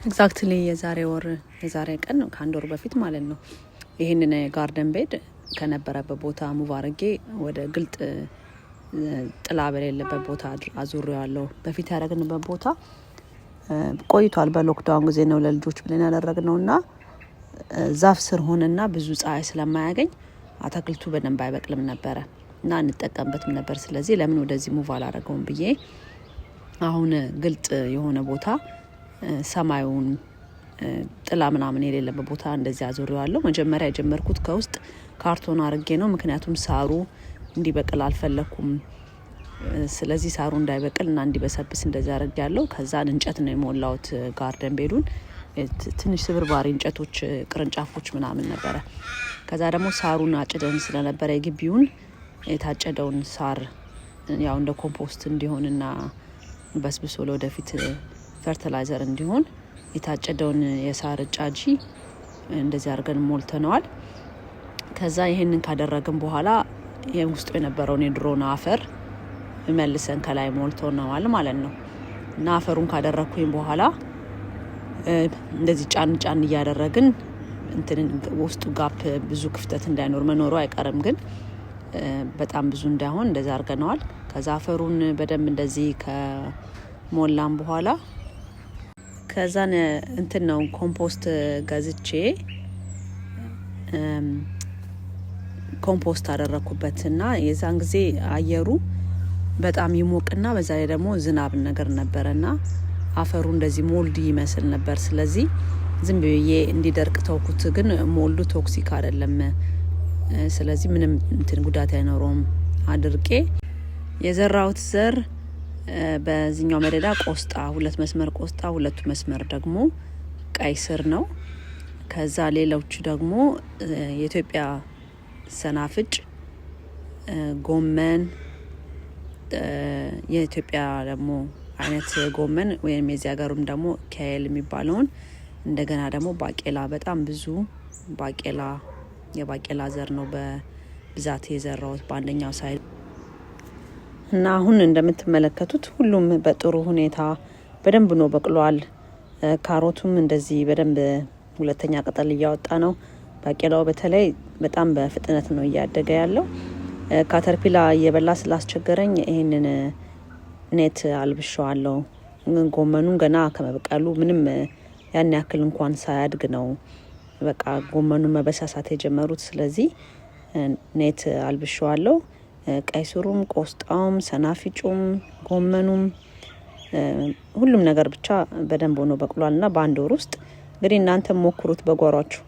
ኤግዛክትሊ የዛሬ ቀን ከአንድ ወር በፊት ማለት ነው። ይሄንን ጋርደን ቤድ ከነበረበት ቦታ ሙቭ አድርጌ ወደ ግልጥ ጥላ በሌለበት ቦታ አዙሬዋለሁ። በፊት ያደረግንበት ቦታ ቆይቷል። በሎክዳውን ጊዜ ነው ለልጆች ብለን ያደረግነውና ዛፍ ስር ሆነና ብዙ ፀሐይ ስለማያገኝ አትክልቱ በደንብ አይበቅልም ነበረ እና እንጠቀምበትም ነበር። ስለዚህ ለምን ወደዚህ ሙቭ አላደረገውም ብዬ አሁን ግልጥ የሆነ ቦታ ሰማዩን ጥላ ምናምን የሌለበት ቦታ እንደዚህ አዙሬዋለሁ። መጀመሪያ የጀመርኩት ከውስጥ ካርቶን አድርጌ ነው፣ ምክንያቱም ሳሩ እንዲበቅል አልፈለኩም። ስለዚህ ሳሩ እንዳይበቅልና እንዲበሰብስ እንደዚህ አድርጌያለሁ። ከዛን እንጨት ነው የሞላሁት ጋርደን ቤዱን። ትንሽ ስብርባሪ እንጨቶች ቅርንጫፎች ምናምን ነበረ። ከዛ ደግሞ ሳሩን አጭደን ስለነበረ የግቢውን የታጨደውን ሳር ያው እንደ ኮምፖስት እንዲሆንና በስብሶ ለወደፊት ፈርቲላይዘር እንዲሆን የታጨደውን የሳር ጫጂ እንደዚህ አድርገን ሞልተነዋል። ከዛ ይሄንን ካደረግን በኋላ ውስጡ የነበረውን የድሮን አፈር መልሰን ከላይ ሞልተነዋል ማለት ነው። እና አፈሩን ካደረኩኝ በኋላ እንደዚህ ጫን እያደረግን ውስጡ ጋፕ ብዙ ክፍተት እንዳይኖር መኖሩ አይቀርም፣ ግን በጣም ብዙ እንዳይሆን እንደዛ አድርገነዋል። ከዛ አፈሩን በደንብ እንደዚህ ከሞላን በኋላ ከዛን ነው ኮምፖስት ገዝቼ ኮምፖስት አደረኩበትና የዛን ጊዜ አየሩ በጣም ይሞቅና በዛ ላይ ደግሞ ዝናብ ነገር ነበርና አፈሩ እንደዚህ ሞልድ ይመስል ነበር። ስለዚህ ዝም ብዬ እንዲደርቅ ተውኩት፣ ግን ሞልዱ ቶክሲክ አይደለም፣ ስለዚህ ምንም ጉዳት አይኖረውም አድርቄ የዘራሁት ዘር በዚህኛው መደዳ ቆስጣ 2 መስመር ቆስጣ፣ 2 መስመር ደግሞ ቀይ ስር ነው። ከዛ ሌሎቹ ደግሞ የኢትዮጵያ ሰናፍጭ፣ ጎመን፣ የኢትዮጵያ ደግሞ አይነት ጎመን ወይም የዚህ ሀገሩም ደግሞ ከኤል የሚባለውን፣ እንደገና ደግሞ ባቄላ፣ በጣም ብዙ ባቄላ የባቄላ ዘር ነው በብዛት የዘራሁት በአንደኛው ሳይድ እና አሁን እንደምትመለከቱት ሁሉም በጥሩ ሁኔታ በደንብ ነው በቅሏል። ካሮቱም እንደዚህ በደንብ ሁለተኛ ቅጠል እያወጣ ነው። ባቄላው በተለይ በጣም በፍጥነት ነው እያደገ ያለው። ካተርፒላ እየበላ ስላስቸገረኝ ይሄንን ኔት አልብሻለሁ። ጎመኑን ገና ከመብቀሉ ምንም ያን ያክል እንኳን ሳያድግ ነው በቃ ጎመኑን መበሳሳት የጀመሩት። ስለዚህ ኔት አልብሻለሁ። ቀይ ስሩም፣ ቆስጣውም፣ ሰናፍጩም፣ ጎመኑም ሁሉም ነገር ብቻ በደንብ ሆኖ በቅሏልና በአንድ ወር ውስጥ እንግዲህ እናንተም ሞክሩት በጓሯችሁ።